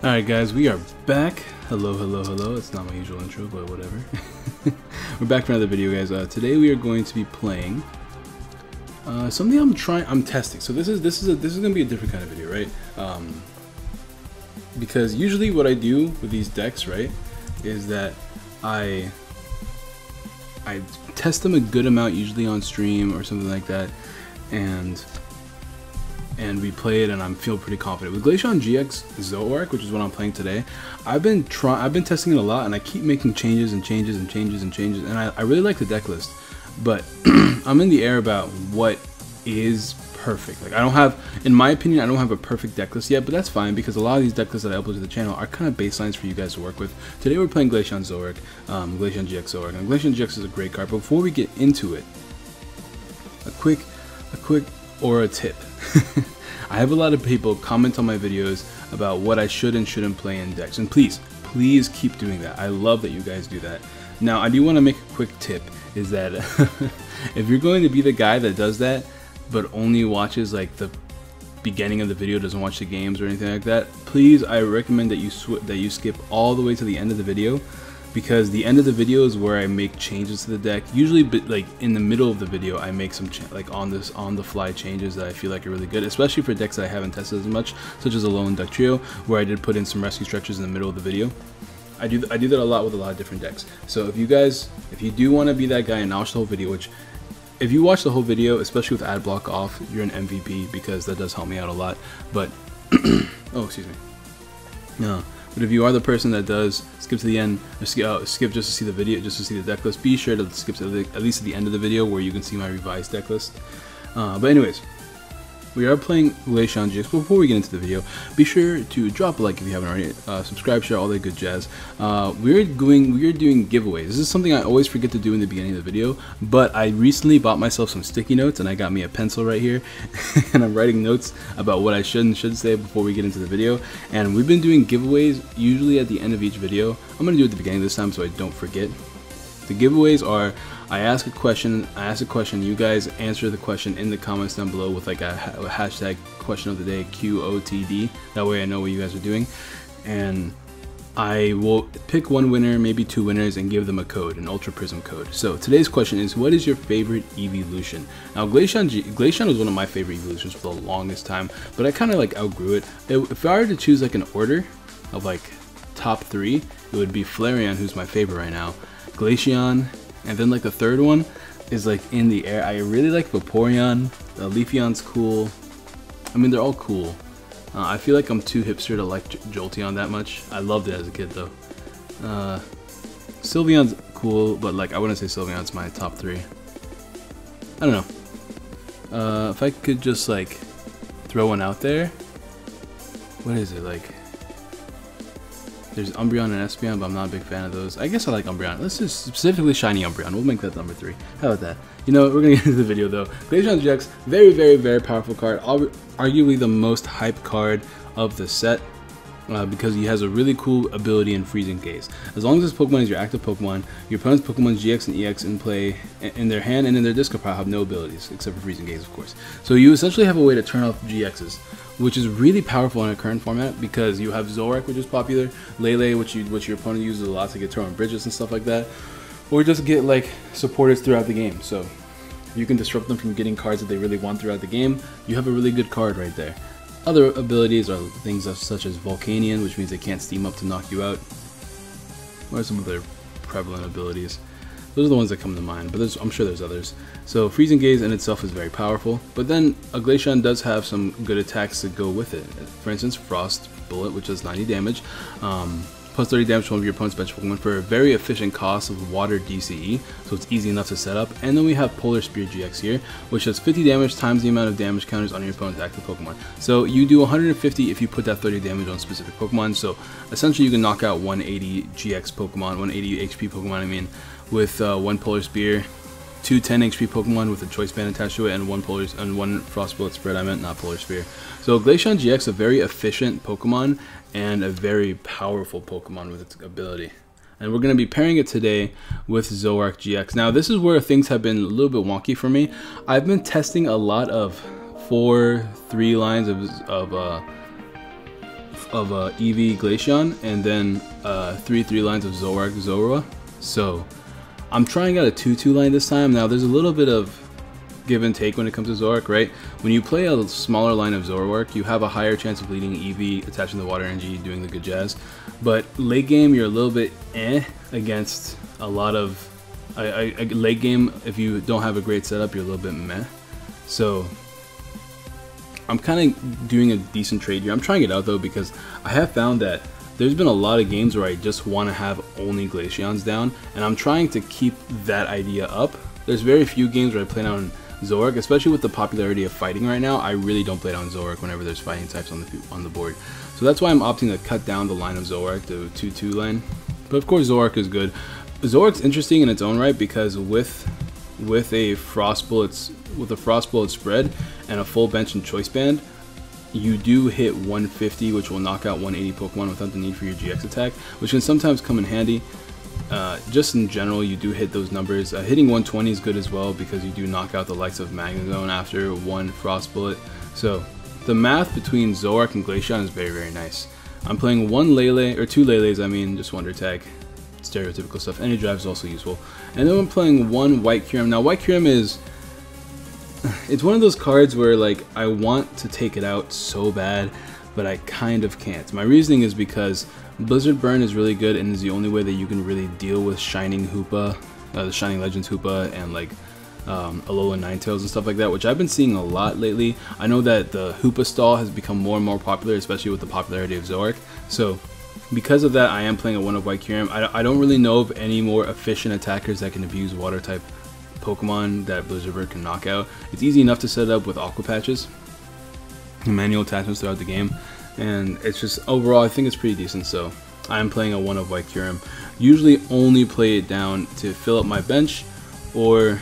Alright guys, we are back. Hello, hello, hello. It's not my usual intro, but whatever. We're back for another video, guys. Today we are going to be playing something I'm testing. So this is gonna be a different kind of video, right? Because usually what I do with these decks, right, is that I test them a good amount, usually on stream or something like that, and we play it, and I feel pretty confident. With Glaceon-GX Zoroark, which is what I'm playing today, I've been testing it a lot, and I keep making changes, and I really like the deck list, but I'm in the air about what is perfect. Like, I don't have, in my opinion, I don't have a perfect deck list yet, but that's fine, because a lot of these deck lists that I upload to the channel are kind of baselines for you guys to work with. Today we're playing Glaceon Zoroark, Glaceon-GX Zoroark, and Glaceon-GX is a great card. But before we get into it, a quick aura tip. I have a lot of people comment on my videos about what I should and shouldn't play in decks, and please keep doing that. I love that you guys do that. Now, I do want to make a quick tip, is that if you're going to be the guy that does that but only watches like the beginning of the video, doesn't watch the games or anything like that, please, I recommend that you skip all the way to the end of the video, because the end of the video is where I make changes to the deck. Usually, but like in the middle of the video, I make some like on the fly changes that I feel like are really good, especially for decks that I haven't tested as much, such as a Lone Duck Trio, where I did put in some rescue stretches in the middle of the video. I do that a lot with a lot of different decks. So if you do want to be that guy and watch the whole video, which if you watch the whole video, especially with ad block off, you're an MVP, because that does help me out a lot. But oh, excuse me. No. But if you are the person that does skip to the end, or skip just to see the video, just to see the deck list, be sure to skip to at least at the end of the video, where you can see my revised deck list. But anyways, we are playing Glaceon-GX. Before we get into the video, be sure to drop a like if you haven't already, subscribe, share, all that good jazz. We are doing giveaways. This is something I always forget to do in the beginning of the video, but I recently bought myself some sticky notes, and I got me a pencil right here, and I'm writing notes about what I should and shouldn't say before we get into the video. And we've been doing giveaways usually at the end of each video. I'm gonna do it at the beginning this time so I don't forget. The giveaways are, I ask a question, you guys answer the question in the comments down below with like a hashtag question of the day, QOTD. That way I know what you guys are doing. And I will pick one winner, maybe two winners, and give them a code, an Ultra Prism code. So today's question is, what is your favorite evolution? Now, Glaceon was one of my favorite evolutions for the longest time, but I kind of like outgrew it. If I were to choose like an order of like top 3, it would be Flareon, who's my favorite right now, Glaceon, and then like the third one is like in the air. I really like Vaporeon. Leafeon's cool. I mean, they're all cool. I feel like I'm too hipster to like Jolteon that much. I loved it as a kid though. Sylveon's cool, but like I wouldn't say Sylveon's my top 3. I don't know. If I could just like throw one out there, what is it like? There's Umbreon and Espeon, but I'm not a big fan of those. I guess I like Umbreon. Let's just specifically shiny Umbreon. We'll make that number 3. How about that? You know what? We're gonna get into the video though. Glaceon-GX, very powerful card. Arguably the most hype card of the set, because he has a really cool ability in Freezing Gaze. As long as this Pokemon is your active Pokemon, your opponent's Pokemon's GX and EX in play in their hand and in their discard pile have no abilities, except for Freezing Gaze, of course. So you essentially have a way to turn off GXs, which is really powerful in a current format, because you have Zoroark, which is popular, Lele, which your opponent uses a lot to get thrown bridges and stuff like that, or just get like supporters throughout the game. So you can disrupt them from getting cards that they really want throughout the game. You have a really good card right there. Other abilities are things such as Volcanion, which means they can't steam up to knock you out. What are some other prevalent abilities? Those are the ones that come to mind, but I'm sure there's others. So Freezing Gaze in itself is very powerful, but then a Glaceon does have some good attacks that go with it. For instance, Frost Bullet, which does 90 damage, plus 30 damage from one of your opponent's bench Pokemon for a very efficient cost of Water DCE, so it's easy enough to set up. And then we have Polar Spear GX here, which does 50 damage times the amount of damage counters on your opponent's active Pokemon. So you do 150 if you put that 30 damage on specific Pokemon, so essentially you can knock out 180 GX Pokemon, 180 HP Pokemon, I mean, with one Polar Spear, 2 10 HP Pokemon with a Choice Band attached to it, and one Frost Bullet spread, I meant, not Polar Spear. So Glaceon-GX, a very efficient Pokemon, and a very powerful Pokemon with its ability. And we're going to be pairing it today with Zoroark-GX. Now, this is where things have been a little bit wonky for me. I've been testing a lot of 4-3 lines of of EV Glaceon and then 3 lines of Zoroark. So I'm trying out a 2-2 line this time. Now there's a little bit of give and take when it comes to Zoroark, right? When you play a smaller line of Zoroark, you have a higher chance of leading EV, attaching the water energy, doing the good jazz. But late game, you're a little bit against a lot of late game. If you don't have a great setup, you're a little bit meh. So I'm kind of doing a decent trade here. I'm trying it out though because I have found that there's been a lot of games where I just want to have only Glaceons down, and I'm trying to keep that idea up. There's very few games where I play on Zoroark, especially with the popularity of fighting right now. I really don't play it on Zoroark whenever there's fighting types on the board. So that's why I'm opting to cut down the line of Zoroark to 2-2 line. But of course Zoroark is good. Zoroark's interesting in its own right because with a Frost Bullet spread and a full bench and choice band, you do hit 150, which will knock out 180 Pokemon without the need for your GX attack, which can sometimes come in handy. Just in general, you do hit those numbers. Hitting 120 is good as well because you do knock out the likes of Magnezone after one Frost Bullet. So the math between Zoroark and Glaceon is very, very nice. I'm playing one Lele, or 2 Leles, I mean, just Wonder Tag. Stereotypical stuff. Energy Drive is also useful. And then I'm playing one White Kyurem. Now White Kyurem is... it's one of those cards where like I want to take it out so bad, but I kind of can't. My reasoning is because Blizzard Burn is really good and is the only way that you can really deal with Shining Hoopa, the Shining Legends Hoopa, and like Alolan Ninetales and stuff like that, which I've been seeing a lot lately. I know that the Hoopa stall has become more and more popular, especially with the popularity of Zoroark. So because of that, I am playing a one of White Kyurem. I don't really know of any more efficient attackers that can abuse water type Pokemon that Blizzard Burn can knock out. It's easy enough to set up with Aqua Patches, manual attachments throughout the game, and it's just overall I think it's pretty decent. So I'm playing a one of White Kyurem. Usually only play it down to fill up my bench or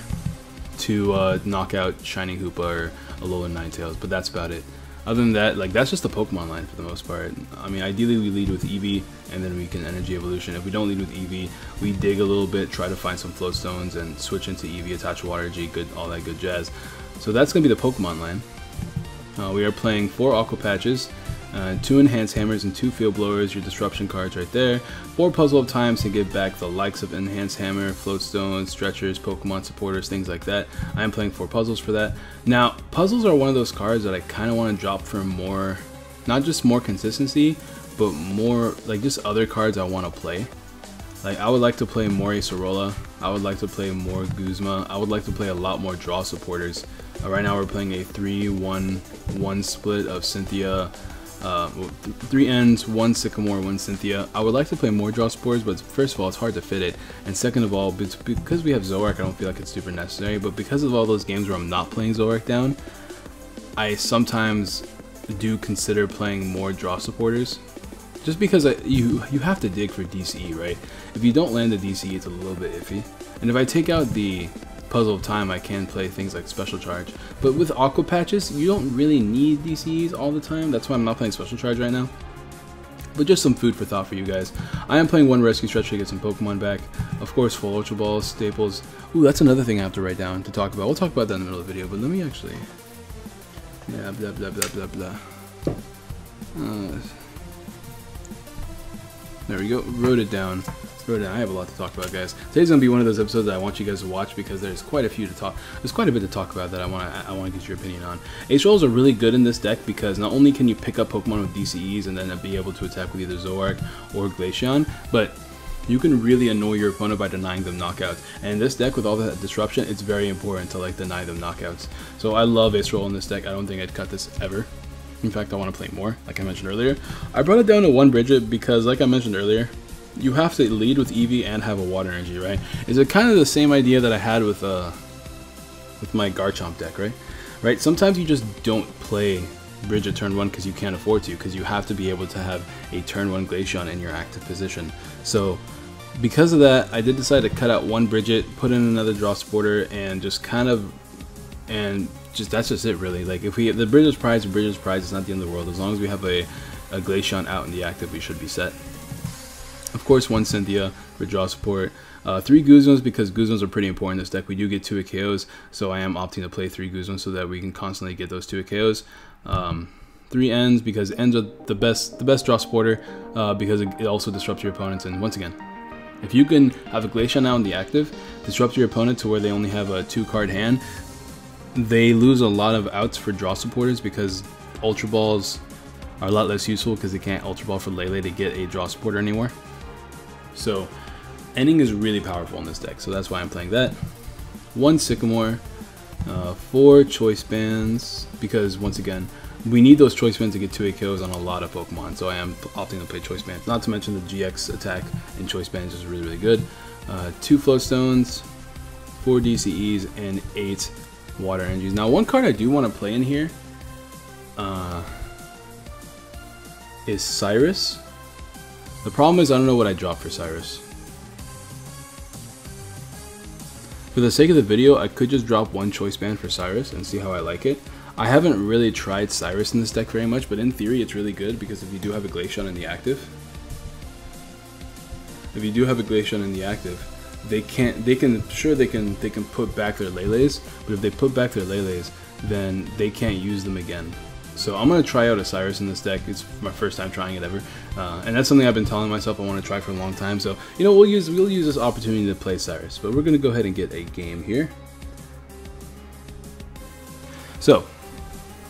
to knock out Shining Hoopa or Alolan Ninetales, but that's about it. Other than that, like, that's just the Pokemon line for the most part. I mean, ideally we lead with Eevee and then we can Energy Evolution. If we don't lead with Eevee, we dig a little bit, try to find some Float Stones and switch into Eevee, attach Water Energy, good, all that good jazz. So that's going to be the Pokemon line. We are playing 4 Aqua Patches, 2 Enhance Hammers and 2 Field Blowers, your Disruption cards right there. 4 Puzzle of Times to give back the likes of Enhance Hammer, Float Stones, Stretchers, Pokemon Supporters, things like that. I am playing 4 Puzzles for that. Now, Puzzles are one of those cards that I kind of want to drop for more, not just more consistency, but more, like, just other cards I want to play. Like, I would like to play more Acerola, I would like to play more Guzma, I would like to play a lot more Draw Supporters. Right now we're playing a 3-1-1 split of Cynthia, 3 ends, 1 Sycamore, 1 Cynthia. I would like to play more Draw Spores, but first of all, it's hard to fit it, and second of all, because we have Zoroark, I don't feel like it's super necessary. But because of all those games where I'm not playing Zoroark down, I sometimes do consider playing more Draw Supporters, just because you have to dig for DCE, right? If you don't land the DCE, it's a little bit iffy. And if I take out the Puzzle of Time, I can play things like Special Charge. But with Aqua Patches, you don't really need DCEs all the time. That's why I'm not playing Special Charge right now. But just some food for thought for you guys. I am playing 1 Rescue Stretch to get some Pokemon back. Of course, full Ultra Balls, Staples. Ooh, that's another thing I have to write down to talk about. We'll talk about that in the middle of the video, but let me actually... yeah, blah, blah, blah, blah, blah. There we go. Wrote it down. I have a lot to talk about, guys. Today's gonna be one of those episodes that I want you guys to watch because there's quite a bit to talk about that I want to get your opinion on. Ace rolls are really good in this deck because not only can you pick up Pokemon with DCEs and then be able to attack with either Zoroark or Glaceon, but you can really annoy your opponent by denying them knockouts. And in this deck, with all that disruption, it's very important to like deny them knockouts. So I love Ace roll in this deck. I don't think I'd cut this ever. In fact, I want to play more, like I mentioned earlier. I brought it down to 1 Bridget because, like I mentioned earlier, you have to lead with Eevee and have a Water Energy, right? Is it kind of the same idea that I had with my Garchomp deck, right? Sometimes you just don't play Bridget turn 1 because you can't afford to, because you have to be able to have a turn 1 Glaceon in your active position. So because of that, I did decide to cut out 1 Bridget, put in another Draw Supporter, and just kind of, and just that's just it really. Like if the Bridget's prize, it's not the end of the world. As long as we have a Glaceon out in the active, we should be set. Of course, 1 Cynthia for draw support. 3 Guzmas because Guzmas are pretty important in this deck. We do get 2 KOs, so I am opting to play 3 Guzmas so that we can constantly get those 2 KOs. 3 ends because ends are the best draw supporter because it also disrupts your opponents. And once again, if you can have a Glaceon now in the active, disrupt your opponent to where they only have a 2-card hand, they lose a lot of outs for draw supporters because Ultra Balls are a lot less useful because they can't Ultra Ball for Lele to get a draw supporter anymore. So ending is really powerful in this deck, so that's why I'm playing that. 1 Sycamore, 4 Choice Bands, because once again, we need those Choice Bands to get 2 KOs on a lot of Pokemon, so I am opting to play Choice Bands. Not to mention the GX attack in Choice Bands is really, really good. 2 Floatstones, 4 DCEs, and 8 Water Energies. Now, one card I do want to play in here is Cyrus. The problem is I don't know what I drop for Cyrus. For the sake of the video, I could just drop 1 Choice Band for Cyrus and see how I like it. I haven't really tried Cyrus in this deck very much, but in theory it's really good because if you do have a Glaceon in the active, they can put back their Lele's, but if they put back their Lele's, then they can't use them again. So I'm gonna try out a Cyrus in this deck. It's my first time trying it ever, and that's something I've been telling myself I want to try for a long time. So you know, we'll use this opportunity to play Cyrus, but we're gonna go ahead and get a game here. So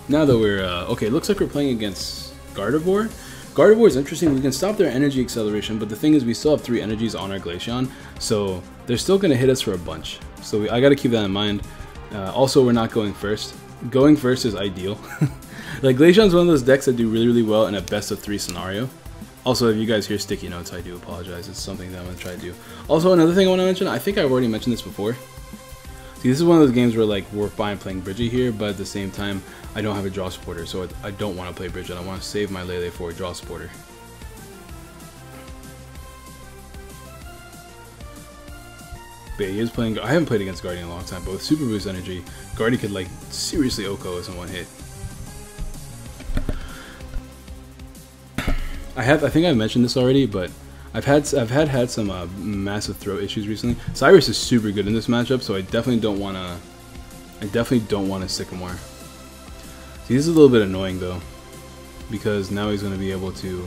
now that we're okay, it looks like we're playing against Gardevoir. Gardevoir is interesting. We can stop their energy acceleration, but the thing is we still have 3 energies on our Glaceon, so they're still going to hit us for a bunch. So I got to keep that in mind. Also, we're not going first. Going first is ideal. Like, Glaceon is one of those decks that do really, really well in a best of 3 scenario. Also, if you guys hear sticky notes, I do apologize. It's something that I'm going to try to do. Also, another thing I want to mention, I think I've already mentioned this before. See, this is one of those games where, like, we're fine playing Bridget here, but at the same time, I don't have a draw supporter, so I don't want to play Bridget. I want to save my Lele for a draw supporter. But he is playing. I haven't played against Guardian in a long time, but with Super Boost Energy, Guardian could, like, seriously OHKO us in 1 hit. I think I've mentioned this already, but I've had some massive throat issues recently. Cyrus is super good in this matchup, so I definitely don't want to Sycamore. See, this is a little bit annoying though, because now he's going to be able to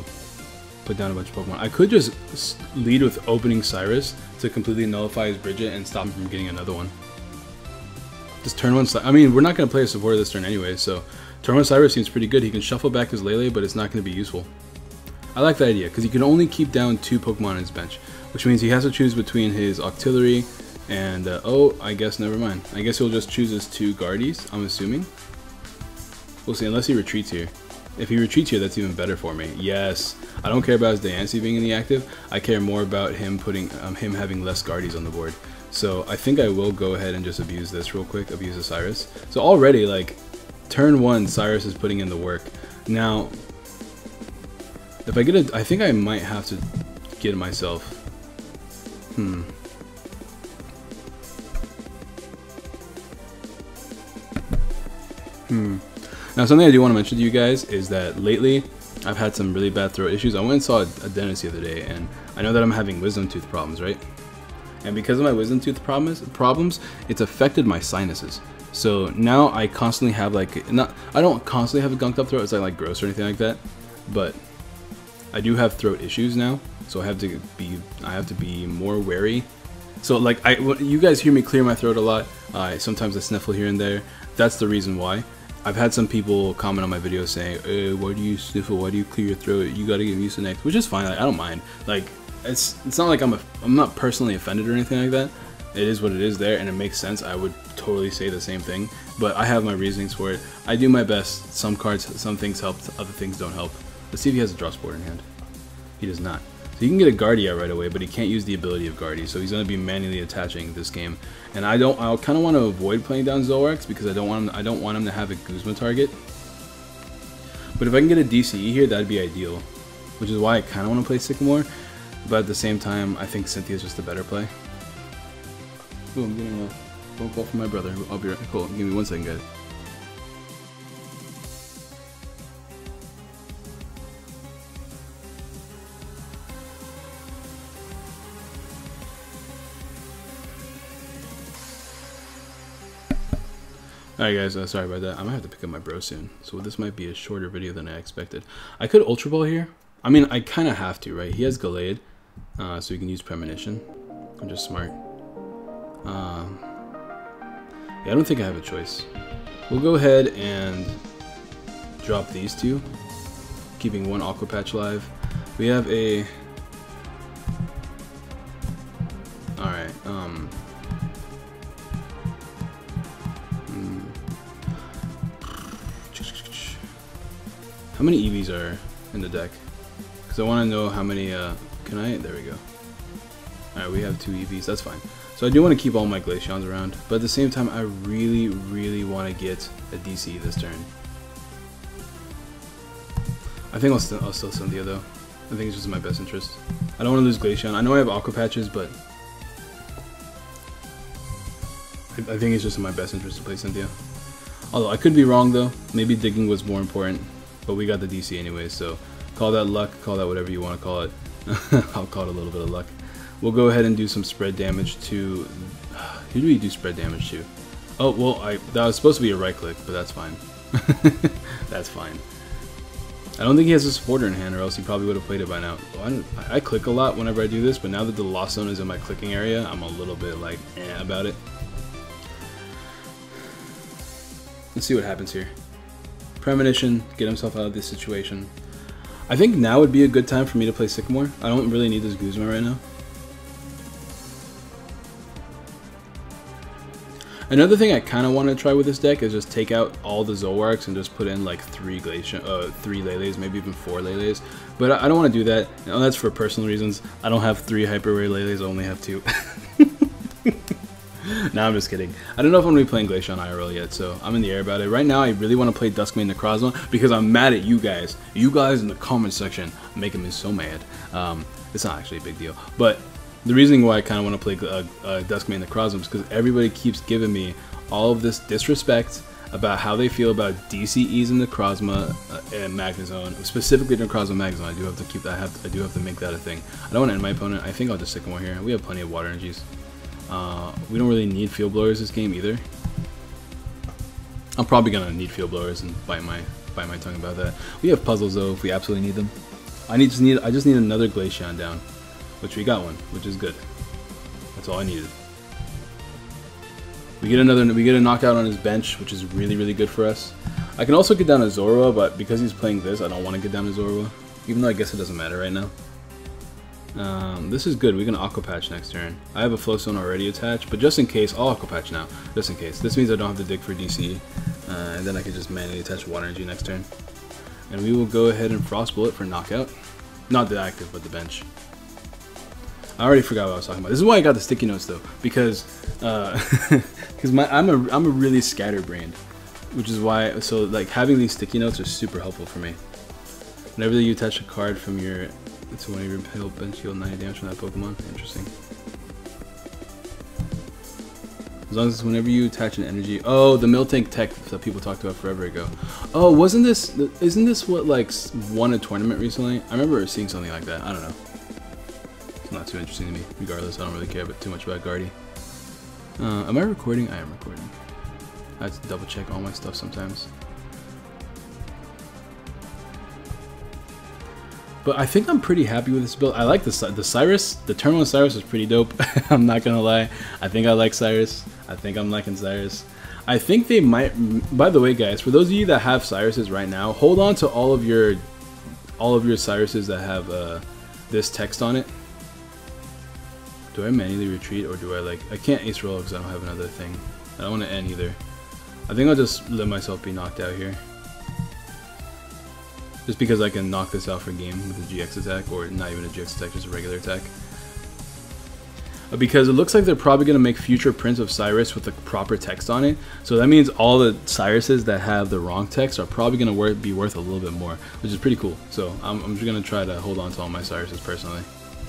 put down a bunch of Pokemon. I could just lead with opening Cyrus to completely nullify his Bridget and stop him from getting another one. Just turn 1. I mean, we're not going to play a supporter this turn anyway, so turn 1 Cyrus seems pretty good. He can shuffle back his Lele, but it's not going to be useful. I like that idea, because he can only keep down 2 Pokemon on his bench, which means he has to choose between his Octillery and, oh, I guess never mind. I guess he'll just choose his 2 Guardies, I'm assuming. We'll see, unless he retreats here. If he retreats here, that's even better for me. Yes, I don't care about his Diancie being in the active. I care more about him putting him having less Guardies on the board. So I think I will go ahead and just abuse this real quick, abuse the Cyrus. So already, like, turn 1, Cyrus is putting in the work. Now, if I get a, I think I might have to get it myself. Now, something I do want to mention to you guys is that lately I've had some really bad throat issues. I went and saw a dentist the other day, and I know that I'm having wisdom tooth problems, right? And because of my wisdom tooth problems, it's affected my sinuses. So now I constantly have, like, I don't constantly have a gunked up throat. It's not like gross or anything like that, but I do have throat issues now, so I have to be more wary. So, like, you guys hear me clear my throat a lot. Sometimes I sniffle here and there. That's the reason why. I've had some people comment on my videos saying, why do you sniffle? Why do you clear your throat? You gotta get used to next, which is fine. Like, I don't mind. Like, it's not like I'm not personally offended or anything like that. It is what it is there, and it makes sense. I would totally say the same thing, but I have my reasonings for it. I do my best. Some things help, other things don't help. Let's see if he has a draw support in hand. He does not. So he can get a Guardia right away, but he can't use the ability of Guardia, so he's going to be manually attaching this game. And I kind of want to avoid playing down Zoroarks because I don't want him to have a Guzma target. But if I can get a DCE here, that'd be ideal, which is why I kind of want to play Sycamore. But at the same time, I think Cynthia's just a better play. Ooh, I'm getting a phone call from my brother. I'll be right. Cool. Give me 1 second, guys. Alright guys, sorry about that. I'm gonna have to pick up my bro soon. So this might be a shorter video than I expected. I could Ultra Ball here. I mean, I kind of have to, right? He has Gallade, so you can use Premonition. I'm just smart. Yeah, I don't think I have a choice. We'll go ahead and drop these two, keeping one Aqua Patch live. We have a... Alright, how many EVs are in the deck? Because I want to know how many, can I? There we go. Alright, we have 2 EVs, that's fine. So I do want to keep all my Glaceons around, but at the same time, I really, really want to get a DC this turn. I think I'll still Cynthia though. I think it's just in my best interest. I don't want to lose Glaceon. I know I have Aqua Patches, but I think it's just in my best interest to play Cynthia. Although I could be wrong though. Maybe digging was more important. But we got the DC anyway, so call that luck, call that whatever you want to call it. I'll call it a little bit of luck. We'll go ahead and do some spread damage to... Who do we do spread damage to? Oh, well, that was supposed to be a right click, but that's fine. That's fine. I don't think he has a supporter in hand, or else he probably would have played it by now. Well, I click a lot whenever I do this, but now that the Lost Zone is in my clicking area, I'm a little bit like, about it. Let's see what happens here. Premonition, get himself out of this situation. I think now would be a good time for me to play Sycamore. I don't really need this Guzma right now. Another thing I kind of want to try with this deck is just take out all the Zoroarks and just put in like 3 Leles, maybe even 4 Leles. But I don't want to do that. No, that's for personal reasons. I don't have 3 Hyper Rare Leles, I only have 2. Nah, I'm just kidding. I don't know if I'm going to be playing Glaceon IRL yet, so I'm in the air about it. Right now, I really want to play Duskmane Necrozma because I'm mad at you guys. You guys in the comment section making me so mad. It's not actually a big deal, but the reason why I kind of want to play Duskmane Necrozma is because everybody keeps giving me all of this disrespect about how they feel about DCEs in Necrozma and Magnezone, specifically Necrozma Magnezone. I do have to keep that. I do have to make that a thing. I don't want to end my opponent. I think I'll just Sycamore here. We have plenty of water energies. We don't really need Field Blowers this game either. I'm probably gonna need Field Blowers and bite my tongue about that. We have puzzles though if we absolutely need them. I just need another Glaceon down, which we got one, which is good. That's all I needed. We get a knockout on his bench, which is really good for us. I can also get down to Zoroark, but because he's playing this, I don't want to get down to Zoroark, even though I guess it doesn't matter right now. This is good. We can Aqua Patch next turn. I have a Flow Stone already attached, but just in case, I'll Aqua Patch now. Just in case. This means I don't have to dig for DC, and then I can just manually attach Water Energy next turn. And we will go ahead and Frost Bullet for knockout. Not the active, but the bench. I already forgot what I was talking about. This is why I got the sticky notes though, because I'm a really scatterbrained, which is why. So like having these sticky notes are super helpful for me. Whenever you attach a card from your to one of your build bench, you'll 90 damage from that Pokemon. Interesting. As long as whenever you attach an energy. Oh, the Miltank tech that people talked about forever ago. Oh, isn't this what like won a tournament recently? I remember seeing something like that. I don't know. It's not too interesting to me. Regardless, I don't really care too much about Guardy. Am I recording? I am recording. I have to double check all my stuff sometimes. But I think I'm pretty happy with this build. I like the Cyrus. The turn 1 Cyrus is pretty dope. I'm not gonna lie. I think I like Cyrus. I think I'm liking Cyrus. I think they might. By the way, guys, for those of you that have Cyruses right now, hold on to all of your Cyruses that have this text on it. Do I manually retreat or do I like? I can't Ace Roll because I don't have another thing. I don't want to end either. I think I'll just let myself be knocked out here. Just because I can knock this out for game with a GX attack, or not even a GX attack, just a regular attack. Because it looks like they're probably going to make future prints of Cyrus with the proper text on it. So that means all the Cyruses that have the wrong text are probably going to be worth a little bit more, which is pretty cool. So I'm just going to try to hold on to all my Cyruses personally.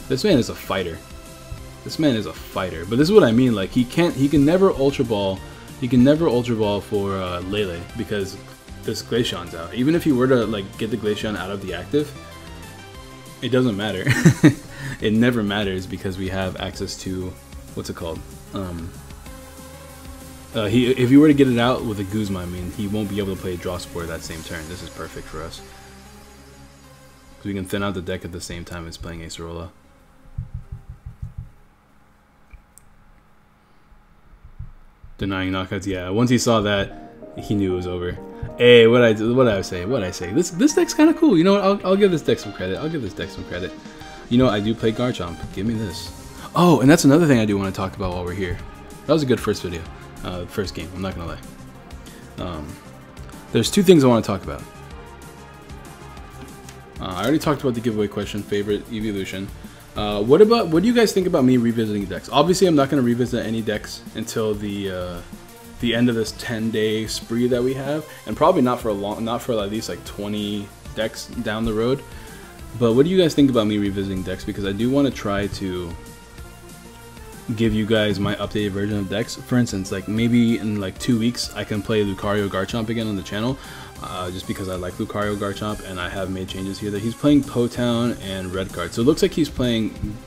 This man is a fighter. This man is a fighter. But this is what I mean. Like he can never Ultra Ball. He can never Ultra Ball for Lele because this Glaceon's out. Even if you were to like get the Glaceon out of the active, it doesn't matter. It never matters because we have access to what's it called? If you were to get it out with a Guzma, I mean, he won't be able to play Draw Support that same turn. This is perfect for us. Because we can thin out the deck at the same time as playing Acerola. Denying knockouts, yeah. Once he saw that, he knew it was over. Hey, what I say? This deck's kind of cool. You know what? I'll give this deck some credit. You know, I do play Garchomp. Give me this. Oh, and that's another thing I do want to talk about while we're here. That was a good first video. First game, I'm not gonna lie. There's two things I want to talk about. I already talked about the giveaway question, favorite evolution. What do you guys think about me revisiting decks? Obviously, I'm not gonna revisit any decks until the end of this 10-day spree that we have, and probably not for at least like 20 decks down the road. But what do you guys think about me revisiting decks? Because I do want to try to give you guys my updated version of decks. For instance, like maybe in like 2 weeks I can play Lucario Garchomp again on the channel, just because I like Lucario Garchomp, and I have made changes here that he's playing Potown and Red Card. So it looks like he's playing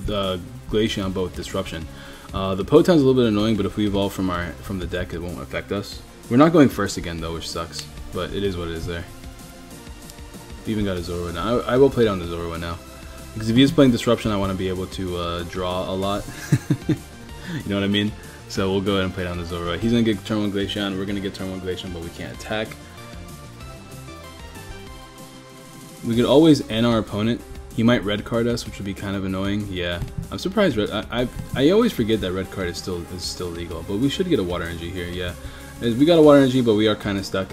the Glaceon both Disruption. The Potown's a little bit annoying, but if we evolve from the deck, it won't affect us. We're not going first again though, which sucks, but it is what it is there. We even got a Zoroark now. I will play down the Zoroark now. Because if he is playing Disruption, I want to be able to draw a lot. You know what I mean? So we'll go ahead and play down the Zoroark. He's going to get turn 1 Glaceon. We're going to get turn 1 Glaceon, but we can't attack. We could always end our opponent. He might red card us, which would be kind of annoying. Yeah, I'm surprised. I always forget that red card is still legal, but we should get a Water Energy here. Yeah, we got a Water Energy, but we are kind of stuck.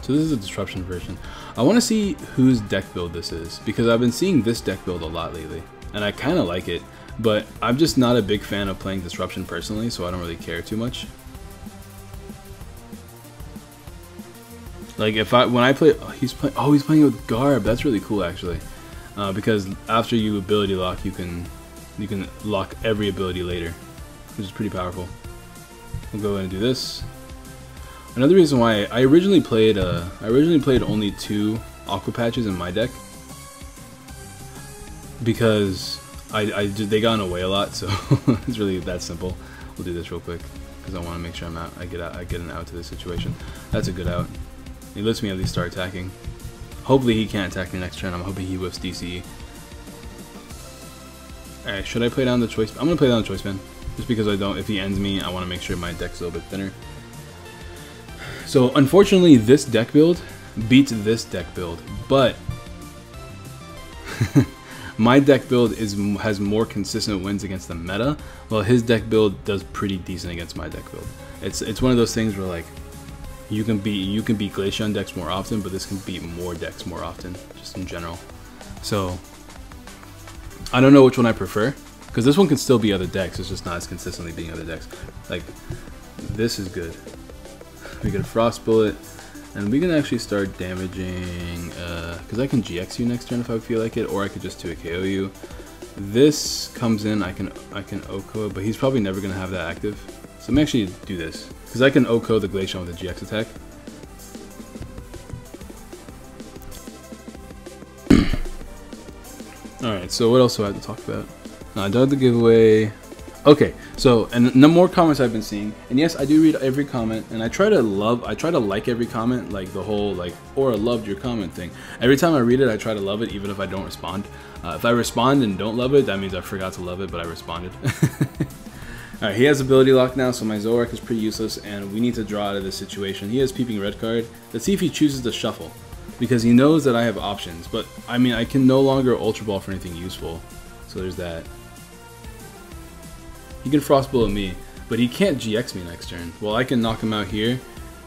So this is a Disruption version. I want to see whose deck build this is, because I've been seeing this deck build a lot lately, and I kind of like it, but I'm just not a big fan of playing Disruption personally, so I don't really care too much. Like when I play, he's playing with Garb. That's really cool actually, because after you ability lock, you can lock every ability later, which is pretty powerful. We'll go ahead and do this. Another reason why I originally played only 2 Aqua Patches in my deck, because they got in the way a lot, so it's really that simple. We'll do this real quick because I want to make sure I get an out to this situation. That's a good out. He lets me at least start attacking. Hopefully he can't attack me next turn. I'm hoping he whiffs DCE. Alright, should I play down the choice? I'm gonna play down the choice band, just because if he ends me, I want to make sure my deck's a little bit thinner. So unfortunately, this deck build beats this deck build, but my deck build has more consistent wins against the meta, while his deck build does pretty decent against my deck build. It's one of those things where like you can beat Glaceon decks more often, but this can beat more decks more often, just in general. So I don't know which one I prefer, because this one can still be other decks. It's just not as consistently being other decks. Like this is good. We get a Frost Bullet, and we can actually start damaging, because I can GX you next turn if I feel like it, or I could just 2-hit KO you. This comes in, I can OHKO it, but he's probably never going to have that active. So I'm actually do this, because I can OHKO the Glaceon with a GX attack. Alright, so what else do I have to talk about? I done the giveaway. Okay, so, and no more comments I've been seeing, and yes, I do read every comment, and I try to like every comment, like the whole like Aura loved your comment thing. Every time I read it, I try to love it, even if I don't respond. If I respond and don't love it, that means I forgot to love it, but I responded. Alright, he has ability lock now, so my Zoroark is pretty useless, and we need to draw out of this situation. He has Peeping Red card. Let's see if he chooses to shuffle, because he knows that I have options, but I mean, I can no longer Ultra Ball for anything useful, so there's that. He can Frost Bullet me, but he can't GX me next turn. Well, I can knock him out here,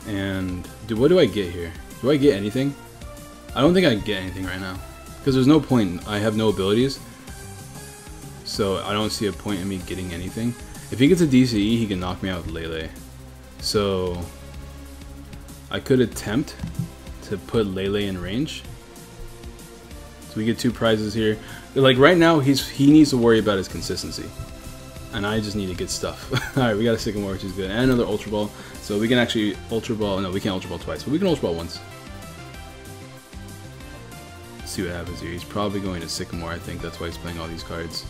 and what do I get here? Do I get anything? I don't think I get anything right now, because there's no point. I have no abilities, so I don't see a point in me getting anything. If he gets a DCE, he can knock me out with Lele. So I could attempt to put Lele in range. So we get 2 prizes here. Like right now, he needs to worry about his consistency. And I just need to get stuff. Alright, we got a Sycamore, which is good. And another Ultra Ball. So we can actually Ultra Ball. No, we can't Ultra Ball twice, but we can Ultra Ball once. Let's see what happens here. He's probably going to Sycamore, I think. That's why he's playing all these cards.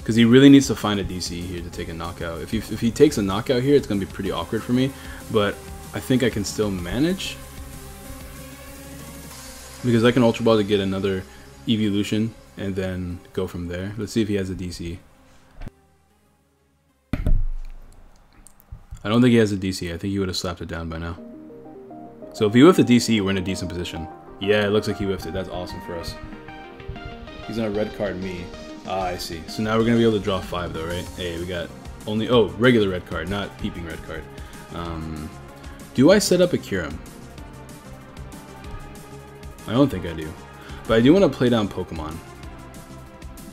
because he really needs to find a DC here to take a knockout. If he takes a knockout here, it's gonna be pretty awkward for me. But I think I can still manage, because I can Ultra Ball to get another evolution and then go from there. Let's see if he has a DC. I don't think he has a DC. I think he would have slapped it down by now. So if he whiffed a DC, we're in a decent position. Yeah, it looks like he whiffed it. That's awesome for us. He's gonna red card me. Ah, I see. So now we're gonna be able to draw 5 though, right? Hey, we got only, oh, regular red card, not peeping red card. Do I set up a Kyurem? I don't think I do. But I do want to play down Pokemon.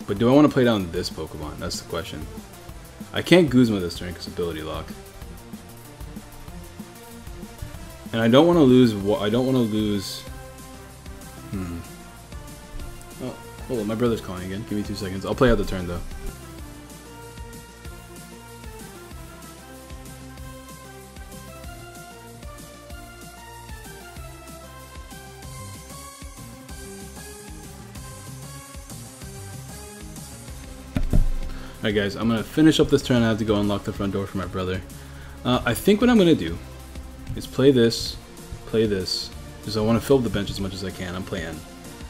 But do I want to play down this Pokemon? That's the question. I can't Guzma this turn because ability lock. And I don't want to lose. I don't want to lose. Oh, hold on. My brother's calling again. Give me 2 seconds. I'll play out the turn though. Alright guys, I'm going to finish up this turn. I have to go unlock the front door for my brother. I think what I'm going to do is play this, because I want to fill up the bench as much as I can. I'm playing.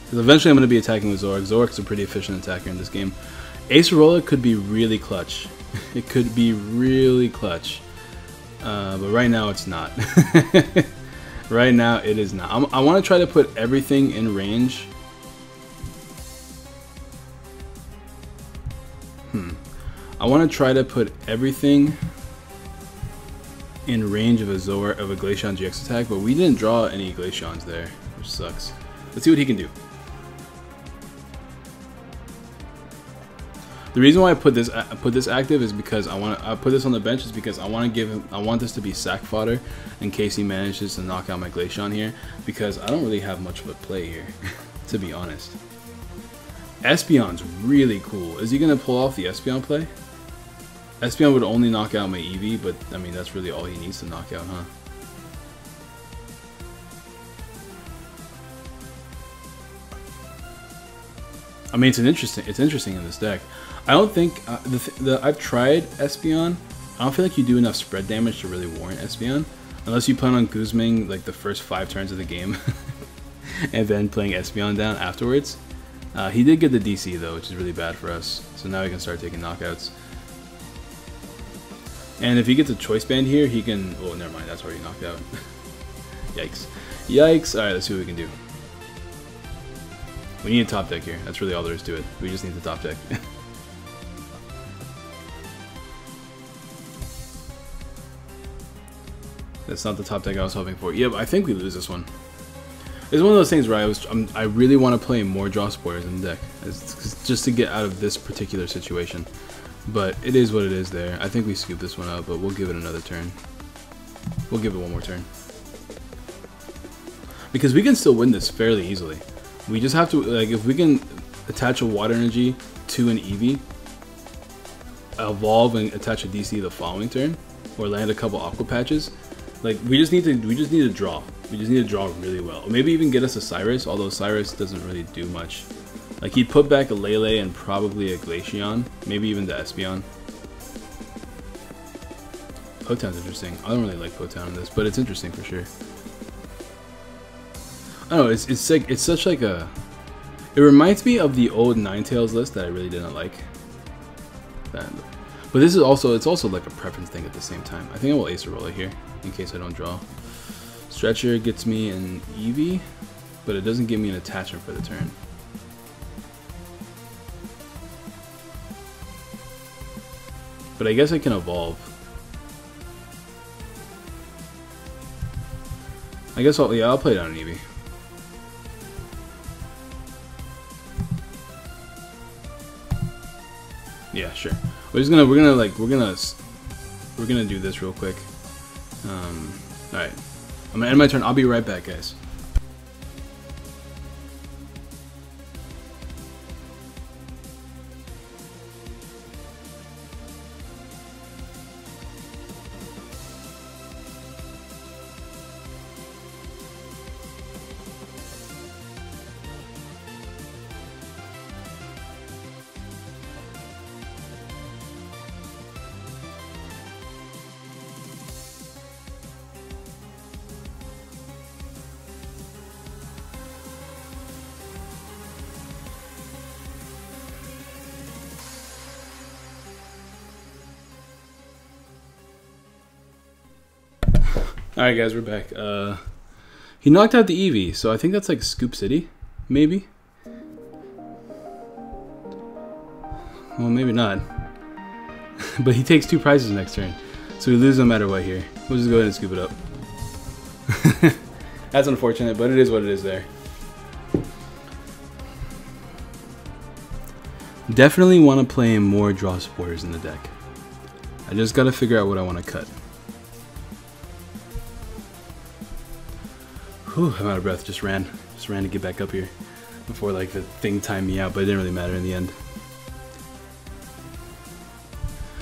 Because eventually I'm going to be attacking with Zoroark. Zoroark's a pretty efficient attacker in this game. Acerola could be really clutch. It could be really clutch. But right now it's not. Right now it is not. I want to try to put everything in range. I want to try to put everything in range of a Glaceon-GX attack, but we didn't draw any Glaceons there, which sucks. Let's see what he can do. The reason why I put this active is because I put this on the bench is because I want this to be sack fodder in case he manages to knock out my Glaceon here, because I don't really have much of a play here, to be honest. Espeon's really cool. Is he gonna pull off the Espeon play? Espeon would only knock out my Eevee, but I mean that's really all he needs to knock out, huh? I mean it's interesting in this deck. I don't think I've tried Espeon. I don't feel like you do enough spread damage to really warrant Espeon, unless you plan on Guzming like the first 5 turns of the game, and then playing Espeon down afterwards. He did get the DC though, which is really bad for us. So now we can start taking knockouts. And if he gets a choice band here, he can. Oh, never mind. That's already knocked out. Yikes! Yikes! All right, let's see what we can do. We need a top deck here. That's really all there is to it. We just need the top deck. That's not the top deck I was hoping for. Yeah, but I think we lose this one. It's one of those things where I really want to play more draw spoilers in the deck, just to get out of this particular situation. But it is what it is there. I think we scoop this one out, but we'll give it another turn. We'll give it one more turn. Because we can still win this fairly easily. We just have to, like, if we can attach a water energy to an Eevee, evolve and attach a DC the following turn, or land a couple Aqua Patches, like, we just need to draw. We just need to draw really well. Or maybe even get us a Cyrus, although Cyrus doesn't really do much. Like, he'd put back a Lele and probably a Glaceon. Maybe even the Espeon. Potown's interesting. I don't really like Potown in this, but it's interesting for sure. I don't know, it's like, it's such like a... It reminds me of the old Ninetales list that I really didn't like. But this is also, it's also like a preference thing at the same time. I think I will Acerola here, in case I don't draw. Stretcher gets me an Eevee, but it doesn't give me an attachment for the turn. But I guess I can evolve. I guess I'll play down an Eevee. Yeah, sure. We're gonna do this real quick. Alright. I'm gonna end my turn. I'll be right back, guys. Alright guys, we're back. He knocked out the Eevee, so I think that's like Scoop City, maybe? Well, maybe not. But he takes 2 prizes next turn, so we lose no matter what here. We'll just go ahead and scoop it up. That's unfortunate, but it is what it is there. Definitely want to play more draw supporters in the deck. I just gotta figure out what I want to cut. Whew, I'm out of breath. Just ran to get back up here before like the thing timed me out, but it didn't really matter in the end.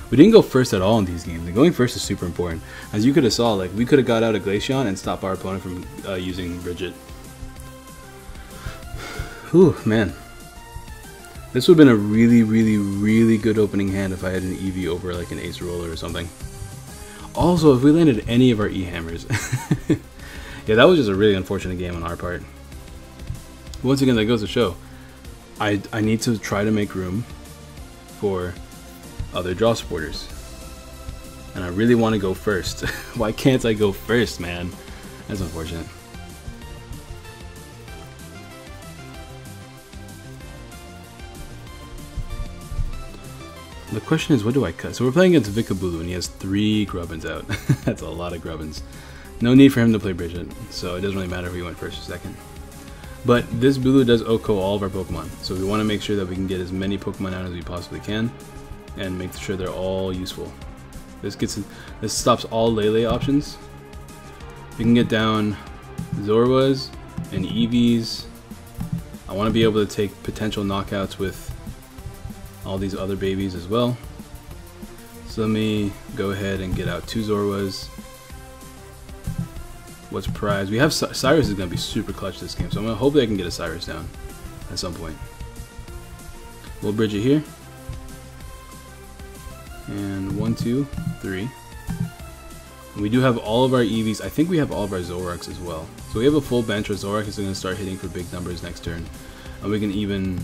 We didn't go first at all in these games, and going first is super important. As you could have saw, like we could have got out a Glaceon and stopped our opponent from using Bridget. Whew, man. This would have been a really good opening hand if I had an Eevee over like an Ace Roller or something. Also, if we landed any of our E-Hammers. Yeah, that was just a really unfortunate game on our part. Once again, that goes to show, I need to try to make room for other draw supporters. And I really want to go first. Why can't I go first, man? That's unfortunate. The question is, what do I cut? So we're playing against Vikabulu, and he has 3 Grubbins out. That's a lot of Grubbins. No need for him to play Bridget, so it doesn't really matter if we went first or second. But this Bulu does OHKO all of our Pokemon, so we want to make sure that we can get as many Pokemon out as we possibly can, and make sure they're all useful. This stops all Lele options. We can get down Zorwas and Eevees. I want to be able to take potential knockouts with all these other babies as well. So let me go ahead and get out 2 Zorwas. What's prize? We have Cyrus is going to be super clutch this game, so I'm going to hope I can get a Cyrus down at some point. We'll bridge it here. And 1, 2, 3. And we do have all of our Eevees. I think we have all of our Zoroarks as well. So we have a full bench where Zoroark is going to start hitting for big numbers next turn. And we can even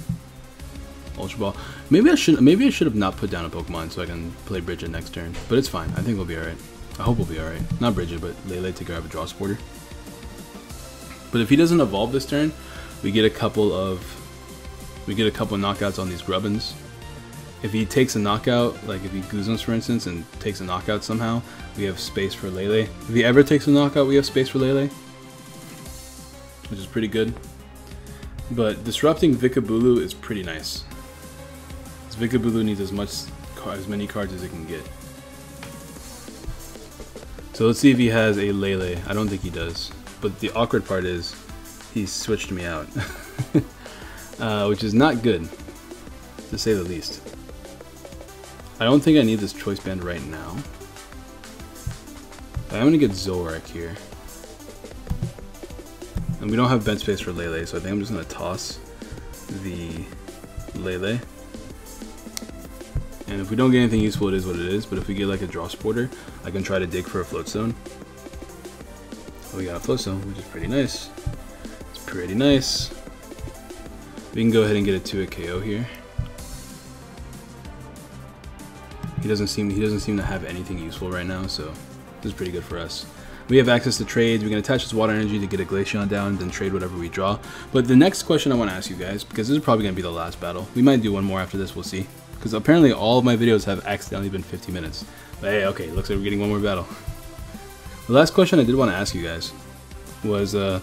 Ultra Ball. Maybe I should have not put down a Pokemon so I can play Bridget next turn. But it's fine. I think we'll be alright. I hope we'll be alright. Not Bridget, but Lele to grab a draw supporter. But if he doesn't evolve this turn, we get a couple knockouts on these Grubbins. If he takes a knockout, like if he Goosums for instance, and takes a knockout somehow, we have space for Lele. If he ever takes a knockout, we have space for Lele, which is pretty good. But disrupting Vikabulu is pretty nice. Vikabulu needs as many cards as it can get. So let's see if he has a Lele. I don't think he does. But the awkward part is he switched me out. Which is not good, to say the least. I don't think I need this choice band right now. But I'm going to get Zoroark here. And we don't have bench space for Lele, so I think I'm just going to toss the Lele. And if we don't get anything useful, it is what it is. But if we get like a draw supporter, I can try to dig for a Floatstone. We got a Floatstone, which is pretty nice. It's pretty nice. We can go ahead and get a 2-hit KO here. He doesn't seem to have anything useful right now, so this is pretty good for us. We have access to trades. We can attach this water energy to get a Glaceon down, then trade whatever we draw. But the next question I want to ask you guys, because this is probably going to be the last battle. We might do one more after this, we'll see. Because apparently all of my videos have accidentally been 50 minutes. But hey, okay, looks like we're getting one more battle. The last question I did want to ask you guys was, a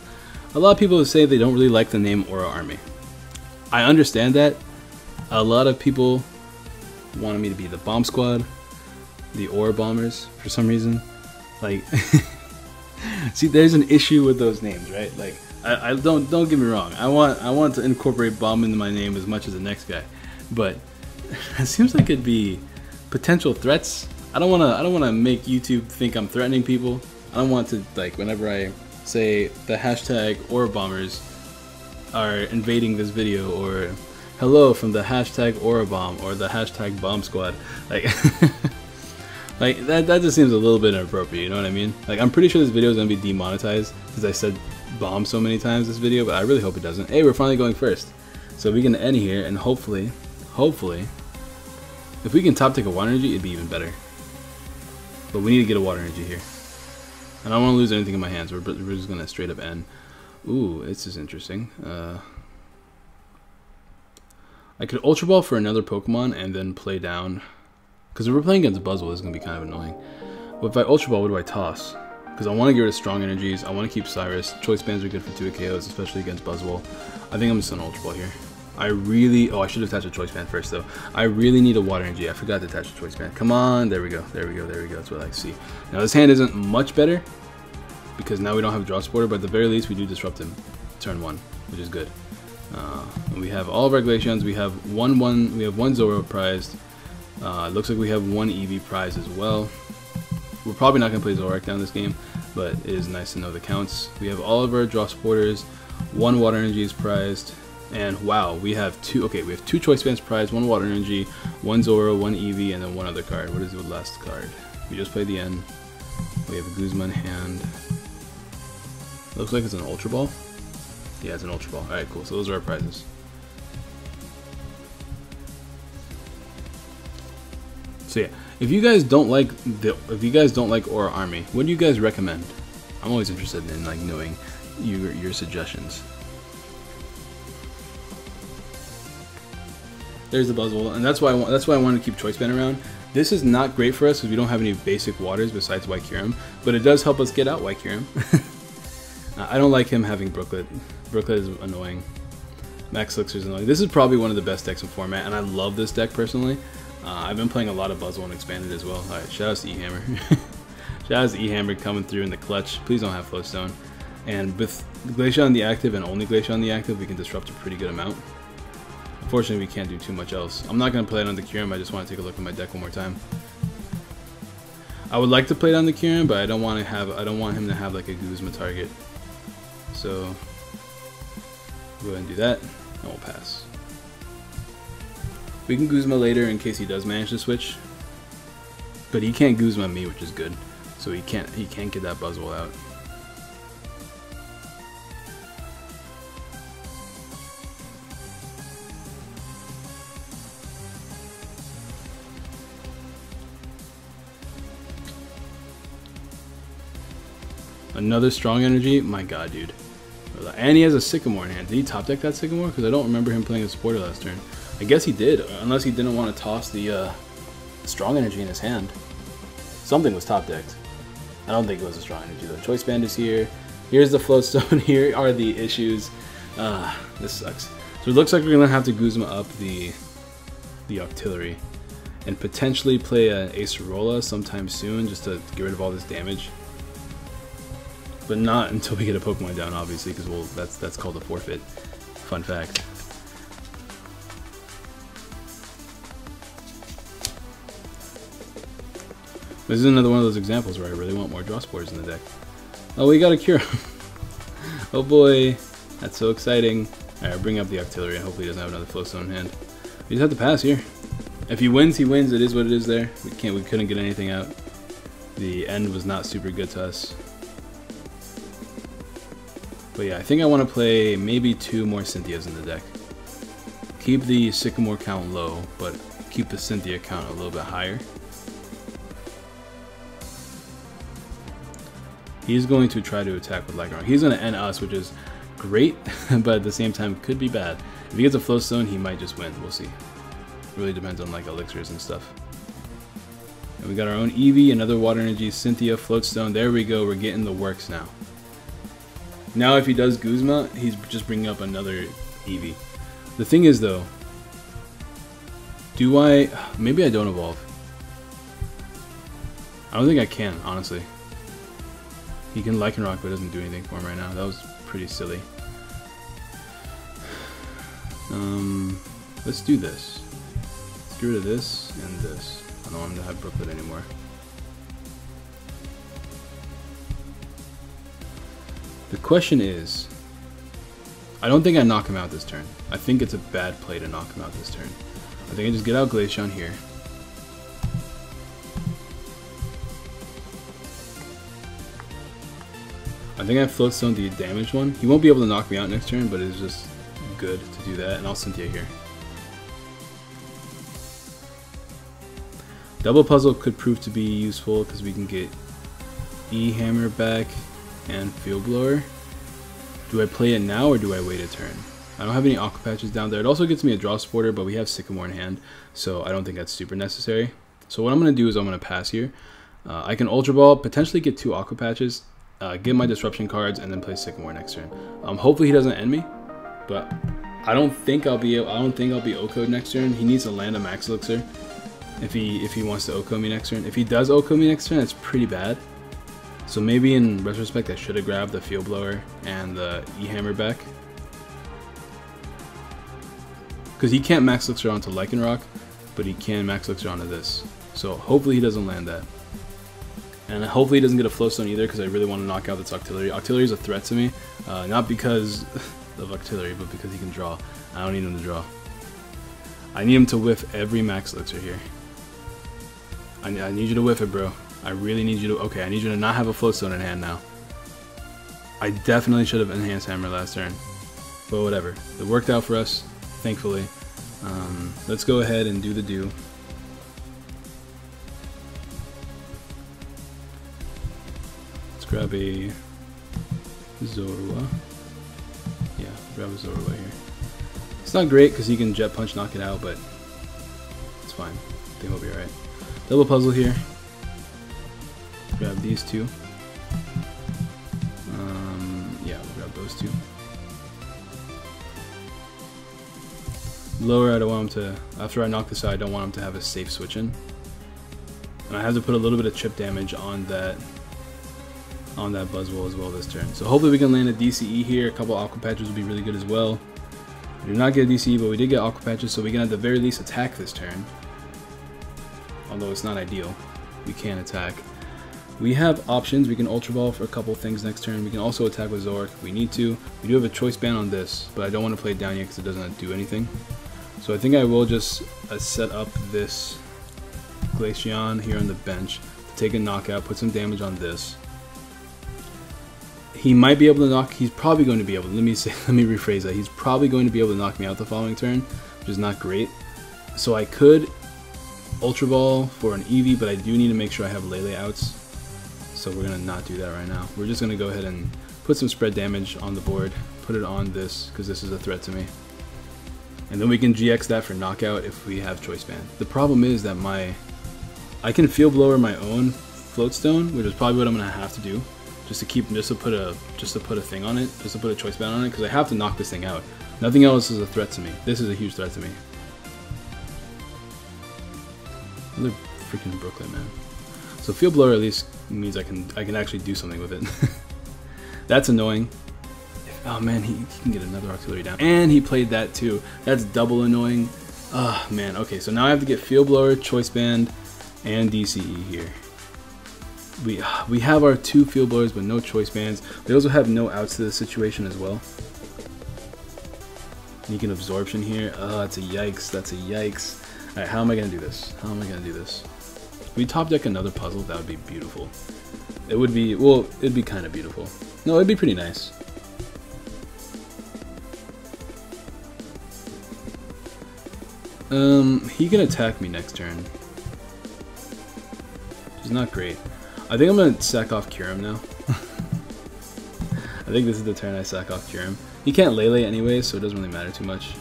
lot of people say they don't really like the name Aura Army. I understand that. A lot of people wanted me to be the Bomb Squad, the Aura Bombers, for some reason. Like, see, there's an issue with those names, right? Like, I don't get me wrong. I want to incorporate bomb into my name as much as the next guy, but it seems like it'd be potential threats. I don't wanna make YouTube think I'm threatening people. I don't want to, like, whenever I say the hashtag Aura Bombers are invading this video, or hello from the hashtag Aura Bomb or the hashtag Bomb Squad, like like that just seems a little bit inappropriate, you know what I mean? Like, I'm pretty sure this video is gonna be demonetized because I said bomb so many times this video, but I really hope it doesn't. Hey, we're finally going first, so we can end here, and hopefully if we can top take a water energy, it'd be even better. But we need to get a water energy here. And I don't want to lose anything in my hands. We're just going to straight up end. Ooh, this is interesting. I could Ultra Ball for another Pokemon and then play down. Because if we're playing against Buzzwole, this is going to be kind of annoying. But if I Ultra Ball, what do I toss? Because I want to get rid of strong energies. I want to keep Cyrus. Choice bands are good for 2 KOs, especially against Buzzwole. I think I'm just going to Ultra Ball here. I really... Oh, I should have attached a choice band first, though. I really need a water energy. I forgot to attach a choice band. Come on. There we go. There we go. There we go. That's what I like to see. Now, this hand isn't much better because now we don't have a draw supporter, but at the very least, we do disrupt him turn 1, which is good. And we have all of our Glaceons. We have one Zoro prized. It looks like we have one Eevee prize as well. We're probably not going to play Zoroark down this game, but it is nice to know the counts. We have all of our draw supporters. 1 water energy is prized. And wow, we have 2 choice bands prized, 1 water energy, 1 Zoro, 1 Eevee, and then 1 other card. What is the last card? We just played the end. We have a Guzma in hand. Looks like it's an Ultra Ball. Yeah, it's an Ultra Ball. Alright, cool. So those are our prizes. So yeah, if you guys don't like Aura Army, what do you guys recommend? I'm always interested in like knowing your suggestions. There's the Buzzwole, and that's why I wanted to keep Choice Band around. This is not great for us because we don't have any basic waters besides Wycurum, but it does help us get out Wycurum. I don't like him having Brooklet. Brooklet is annoying. Max Elixir is annoying. This is probably one of the best decks in format, and I love this deck personally. I've been playing a lot of Buzzwole and Expanded as well. Alright, shout out to E-Hammer. Shout out to E-Hammer coming through in the clutch. Please don't have Floatstone. And with Glaceon the active and only Glaceon the active, we can disrupt a pretty good amount. Unfortunately, we can't do too much else. I'm not going to play it on the Kyurem, I just want to take a look at my deck one more time. I would like to play it on the Kyurem, but I don't want him to have like a Guzma target. So go ahead and do that, and we'll pass. We can Guzma later in case he does manage to switch. But he can't Guzma me, which is good. So he can't get that Buzzwole out. Another strong energy? My god, dude. And he has a Sycamore in hand. Did he top deck that Sycamore? Because I don't remember him playing a supporter last turn. I guess he did, unless he didn't want to toss the strong energy in his hand. Something was top decked. I don't think it was a strong energy though. Choice Band is here. Here's the Floatstone. Here are the issues. This sucks. So it looks like we're going to have to Guzma up the Octillery. And potentially play an Acerola sometime soon just to get rid of all this damage. But not until we get a Pokemon down, obviously, because that's called a forfeit. Fun fact. This is another one of those examples where I really want more draw spores in the deck. Oh, we got a cure. Oh boy, that's so exciting. Alright, I'll bring up the Octillery and hopefully he doesn't have another Flowstone in hand. We just have to pass here. If he wins, he wins. It is what it is there. We couldn't get anything out. The end was not super good to us. But yeah, I think I want to play maybe 2 more Cynthias in the deck. Keep the Sycamore count low, but keep the Cynthia count a little bit higher. He's going to try to attack with Lycanroc. He's going to end us, which is great, but at the same time could be bad. If he gets a Flowstone, he might just win. We'll see. It really depends on like elixirs and stuff. And we got our own Eevee, another Water Energy, Cynthia, Floatstone. There we go. We're getting the works now. Now if he does Guzma, he's just bringing up another Eevee. The thing is though, maybe I don't evolve. I don't think I can, honestly. He can Lycanroc, but it doesn't do anything for him right now. That was pretty silly. Let's do this. Let's get rid of this and this. I don't want him to have Brooklet anymore. The question is, I don't think I knock him out this turn. I think it's a bad play to knock him out this turn. I think I just get out Glaceon here. I think I Floatstone the damaged one. He won't be able to knock me out next turn, but it's just good to do that. And I'll Cynthia here. Double Puzzle could prove to be useful because we can get E-Hammer back and Field Blower. Do I play it now or do I wait a turn? I don't have any Aqua Patches down there. It also gets me a Draw Supporter, but we have Sycamore in hand, so I don't think that's super necessary. So what I'm going to do is I'm going to pass here. I can Ultra Ball, potentially get 2 Aqua Patches, get my Disruption cards, and then play Sycamore next turn. Hopefully he doesn't end me, but I don't think I'll be O-Code next turn. He needs to land a Max Elixir if he wants to O-Code me next turn. If he does O-Code me next turn, it's pretty bad. So maybe in retrospect I should have grabbed the Field Blower and the E-Hammer back. Because he can't Max Elixir onto Lycanroc, but he can Max Elixir onto this. So hopefully he doesn't land that. And hopefully he doesn't get a Flowstone either, because I really want to knock out this Octillery. Octillery is a threat to me, not because of Octillery, but because he can draw. I don't need him to draw. I need him to whiff every Max Elixir here. I need you to whiff it, bro. I really need you to... Okay, I need you to not have a Flowstone in hand now. I definitely should have Enhanced Hammer last turn. But whatever. It worked out for us, thankfully. Let's go ahead and do the do. Let's grab a Zoroark. Yeah, grab a Zoroark here. It's not great because he can Jet Punch knock it out, but it's fine. I think we'll be alright. Double puzzle here. Grab these 2. Yeah, we'll grab those 2. Lower, I don't want him to, after I knock this out, I don't want him to have a safe switch in. And I have to put a little bit of chip damage on that Buzzwole as well this turn. So hopefully we can land a DCE here. A couple Aqua Patches would be really good as well. We did not get a DCE, but we did get Aqua Patches, so we can at the very least attack this turn. Although it's not ideal, we can attack. We have options. We can Ultra Ball for a couple things next turn. We can also attack with Zoroark if we need to. We do have a Choice Band on this, but I don't want to play it down yet because it doesn't do anything. So I think I will just set up this Glaceon here on the bench to take a knockout, put some damage on this. He might be able to knock, he's probably going to be able to, let me rephrase that. He's probably going to be able to knock me out the following turn, which is not great. So I could Ultra Ball for an Eevee, but I do need to make sure I have Lele outs. So we're going to not do that right now. We're just going to go ahead and put some spread damage on the board, put it on this, because this is a threat to me. And then we can GX that for knockout if we have Choice Band. The problem is that I can Field Blower my own Floatstone, which is probably what I'm going to have to do. Just to put a thing on it, just to put a Choice Band on it, because I have to knock this thing out. Nothing else is a threat to me. This is a huge threat to me. Another freaking Brooklyn, man. So Field Blower at least means I can actually do something with it. That's annoying. Oh man, he can get another Octillery down, and he played that too. That's double annoying. Oh man. Okay, so now I have to get Field Blower, Choice Band, and DCE here. We have our 2 Field Blowers but no Choice Bands. We also have no outs to this situation as well. You can Absorption here. Oh, that's a yikes. That's a yikes. Alright, how am I going to do this? How am I going to do this? If we top deck another puzzle, that would be beautiful. It would be, well, it'd be kind of beautiful. No, it'd be pretty nice. He can attack me next turn. Which is not great. I think I'm going to sack off Kyurem now. I think this is the turn I sack off Kyurem. He can't Lele anyway, so it doesn't really matter too much.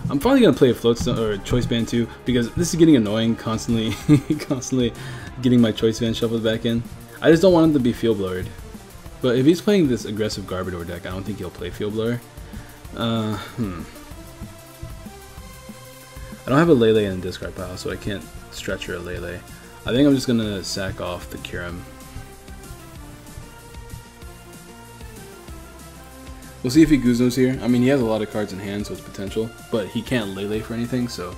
I'm probably going to play a Floatstone or a Choice Band too, because this is getting annoying, constantly getting my Choice Band shuffled back in. I just don't want him to be Field Blowered. But if he's playing this aggressive Gardevoir deck, I don't think he'll play Field Blower. I don't have a Lele in the discard pile, so I can't stretch or a Lele. I think I'm just going to sack off the Kyurem. We'll see if he Guzos here. I mean, he has a lot of cards in hand, so it's potential, but he can't Lele for anything, so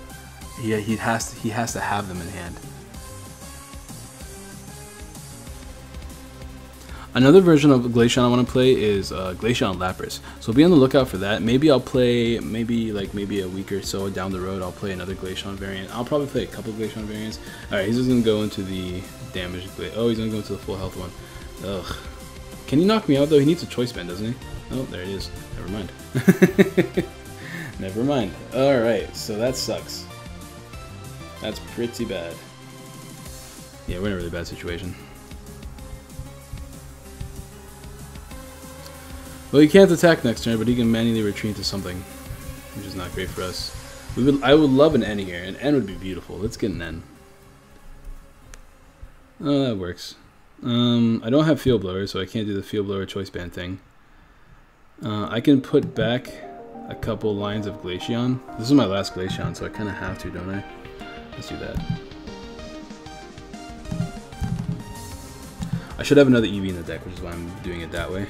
he has to have them in hand. Another version of Glaceon I want to play is Glaceon Lapras. So be on the lookout for that. Maybe I'll play, maybe a week or so down the road, I'll play another Glaceon variant. I'll probably play a couple Glaceon variants. Alright, he's just going to go into the damage. Oh, he's going to go into the full health one. Ugh. Can he knock me out though? He needs a Choice Band, doesn't he? Oh, there it is. Never mind. Never mind. Alright, so that sucks. That's pretty bad. Yeah, we're in a really bad situation. Well, he can't attack next turn, but he can manually retreat to something, which is not great for us. I would love an N here. An N would be beautiful. Let's get an N. Oh, that works. I don't have Field Blower, so I can't do the Field Blower Choice Band thing. I can put back a couple lines of Glaceon. This is my last Glaceon, so I kind of have to, don't I? Let's do that. I should have another EV in the deck, which is why I'm doing it that way.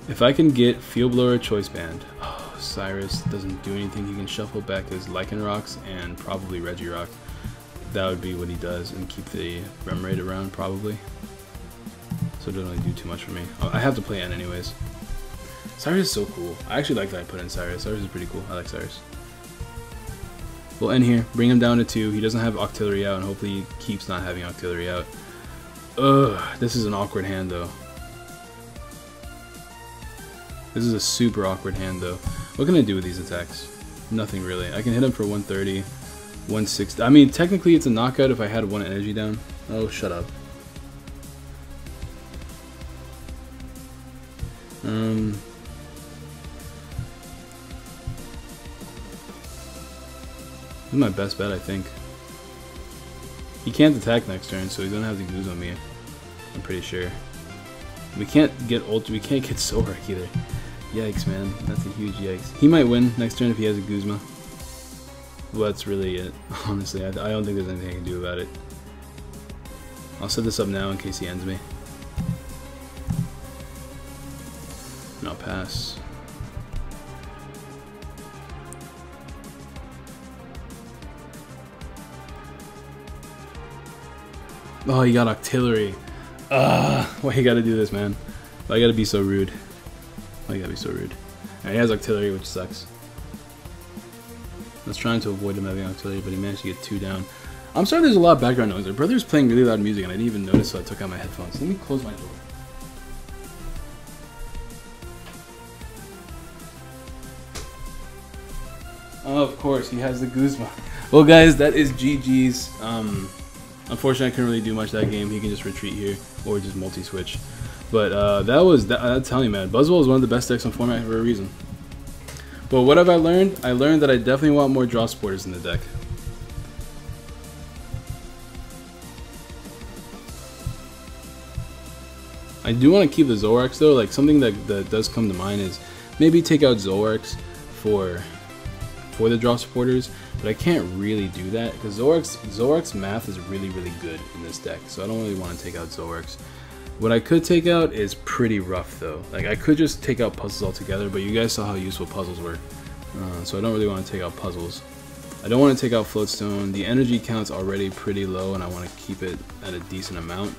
If I can get Field Blower Choice Band, oh, Cyrus doesn't do anything. He can shuffle back his Lycanrocs and probably Regirock. That would be what he does, and keep the Remoraid around probably. So it doesn't really do too much for me. Oh, I have to play N anyways. Cyrus is so cool. I actually like that I put in Cyrus. Cyrus is pretty cool. I like Cyrus. We'll end here. Bring him down to 2. He doesn't have Octillery out, and hopefully he keeps not having Octillery out. Ugh, this is an awkward hand though. This is a super awkward hand though. What can I do with these attacks? Nothing really. I can hit him for 130, 160. I mean, technically it's a knockout if I had 1 energy down. Oh, shut up. This is my best bet, I think. He can't attack next turn, so he doesn't have to use on me. I'm pretty sure. We can't get we can't get Zoroark either. Yikes, man. That's a huge yikes. He might win next turn if he has a Guzma. Well, that's really it. Honestly, I don't think there's anything I can do about it. I'll set this up now in case he ends me. And I'll pass. Oh, he got Octillery. Why you gotta do this, man? Why you gotta be so rude? Why you gotta be so rude? Alright, he has Octillery, which sucks. I was trying to avoid him having Octillery, but he managed to get 2 down. I'm sorry there's a lot of background noise. My brother's playing really loud music, and I didn't even notice, so I took out my headphones. Let me close my door. Oh, of course, he has the Guzma. Well, guys, that is GG's. Unfortunately, I couldn't really do much that game. He can just retreat here or just multi-switch. But I'm telling you, man, Buzzwole is one of the best decks on format for a reason. But what have I learned? I learned that I definitely want more draw supporters in the deck. I do want to keep the Zoroarks though. Like, something that does come to mind is maybe take out Zoroarks for the draw supporters, but I can't really do that because Zoroark's math is really good in this deck, so I don't really want to take out Zoroarks. What I could take out is pretty rough though. Like, I could just take out puzzles altogether, but you guys saw how useful puzzles were, so I don't really want to take out puzzles. I don't want to take out Floatstone. The energy count's already pretty low, and I want to keep it at a decent amount.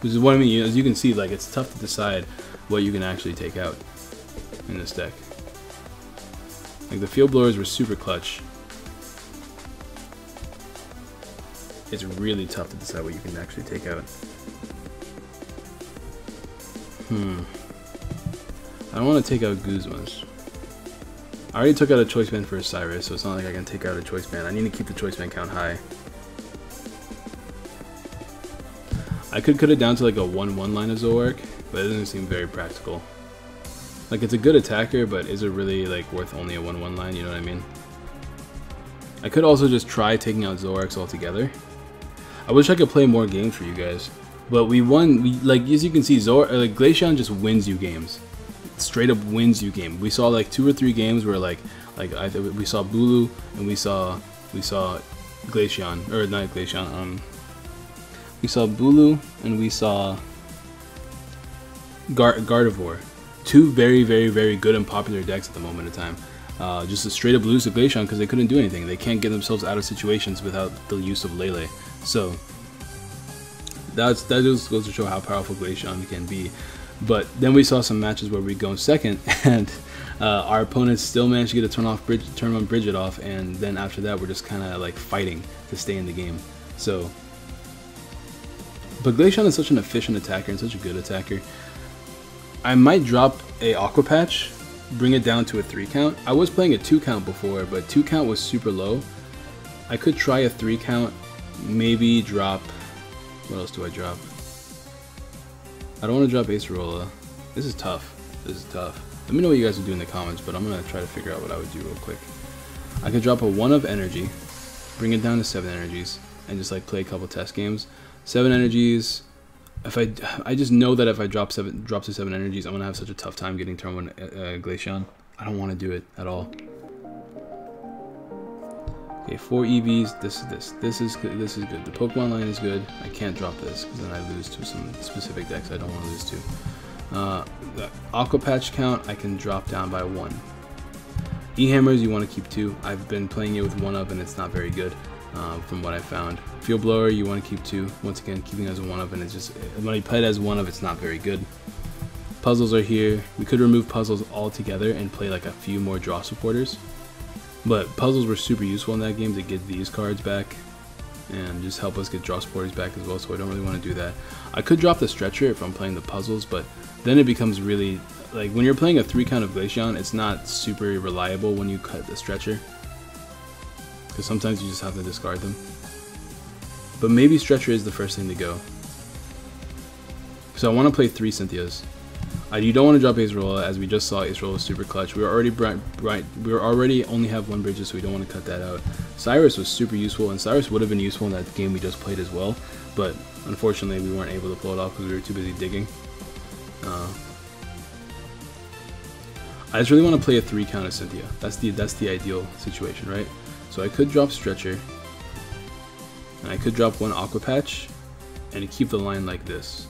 Which is what I mean. As you can see, like, it's tough to decide what you can actually take out in this deck. Like, the Field Blowers were super clutch. It's really tough to decide what you can actually take out. I don't want to take out Guzmas. I already took out a Choice Band for a Cyrus, so it's not like I can take out a Choice Band. I need to keep the Choice Band count high. I could cut it down to like a 1-1 line of Zoroark, but it doesn't seem very practical. Like, it's a good attacker, but is it really like worth only a 1-1 line, you know what I mean? I could also just try taking out Zoroarks altogether. I wish I could play more games for you guys, but we won. Like, as you can see, Glaceon just wins you games. Straight up wins you game. We saw like 2 or 3 games where we saw Bulu and we saw Glaceon, or not Glaceon, we saw Bulu and we saw Gardevoir. 2 very good and popular decks at the moment in time. Just a straight up lose to Glaceon because they couldn't do anything. They can't get themselves out of situations without the use of Lele. So that just goes to show how powerful Glaceon can be. But then we saw some matches where we go second, and our opponents still managed to get a turn one Bridget off, and then after that we're just kind of like fighting to stay in the game. So, but Glaceon is such an efficient attacker and such a good attacker. I might drop a Aqua Patch, bring it down to a 3 count. I was playing a 2 count before, but 2 count was super low, I could try a 3 count, maybe drop, what else do I drop? I don't want to drop Acerola. This is tough. This is tough. Let me know what you guys would do in the comments, but I'm going to try to figure out what I would do real quick. I could drop a 1 of energy, bring it down to 7 energies, and just like play a couple test games. 7 energies. If I just know that if I drop to 7 energies, I'm going to have such a tough time getting turn 1 Glaceon. I don't want to do it at all. Okay, 4 EVs. This is good. This is good. The Pokemon line is good. I can't drop this because then I lose to some specific decks I don't want to lose to. The Aqua Patch count I can drop down by 1. E-Hammers you want to keep 2. I've been playing it with 1 of and it's not very good from what I found. Field Blower you want to keep 2. Once again, keeping it as a 1 of and it's just when I play it as 1 of it's not very good. Puzzles are here. We could remove puzzles altogether and play like a few more draw supporters. But puzzles were super useful in that game to get these cards back and just help us get draw supporters back as well, so I don't really want to do that. I could drop the Stretcher if I'm playing the puzzles, but then it becomes really, like when you're playing a 3 count of Glaceon, it's not super reliable when you cut the Stretcher. Because sometimes you just have to discard them. But maybe Stretcher is the first thing to go. So I want to play 3 Cynthias. You don't want to drop Acerola, as we just saw Acerola was super clutch. We were already only have 1 Bridges, so we don't want to cut that out. Cyrus was super useful, and Cyrus would have been useful in that game we just played as well, but unfortunately we weren't able to pull it off because we were too busy digging. I just really want to play a 3 count of Cynthia. That's the ideal situation, right? So I could drop Stretcher, and I could drop 1 Aqua Patch, and keep the line like this.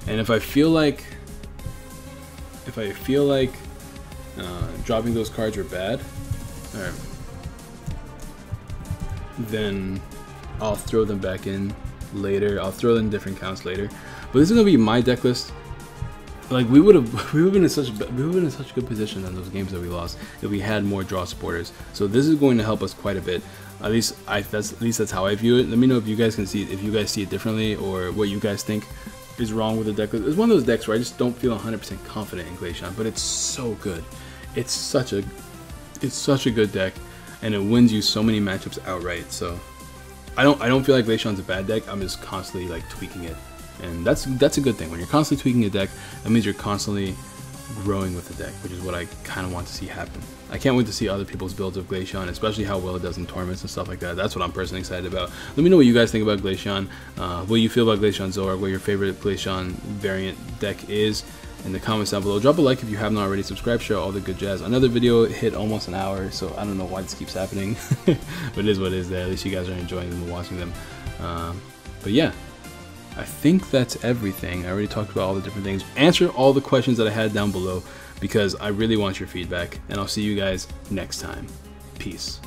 And if I feel like dropping those cards are bad, then I'll throw them back in later. I'll throw them in different counts later. But this is gonna be my deck list. Like we would have been in such a good position in those games that we lost if we had more draw supporters. So this is going to help us quite a bit. At least that's how I view it. Let me know if you guys can see it, if you guys see it differently, or what you guys think is wrong with the deck. It's one of those decks where I just don't feel 100% confident in Glaceon, but it's so good. It's such a good deck, and it wins you so many matchups outright. So I don't feel like Glaceon's a bad deck. I'm just constantly like tweaking it, and that's a good thing. When you're constantly tweaking a deck, that means you're constantly growing with the deck, which is what I kind of want to see happen. I can't wait to see other people's builds of Glaceon, especially how well it does in tournaments and stuff like that. That's what I'm personally excited about. Let me know what you guys think about Glaceon, what you feel about Glaceon Zoroark, what your favorite Glaceon variant deck is in the comments down below. Drop a like if you haven't already, subscribe, share, all the good jazz. Another video hit almost an hour, so I don't know why this keeps happening, but it is what it is there. At least you guys are enjoying them and watching them. But yeah, I think that's everything. I already talked about all the different things. Answer all the questions that I had down below because I really want your feedback, and I'll see you guys next time. Peace.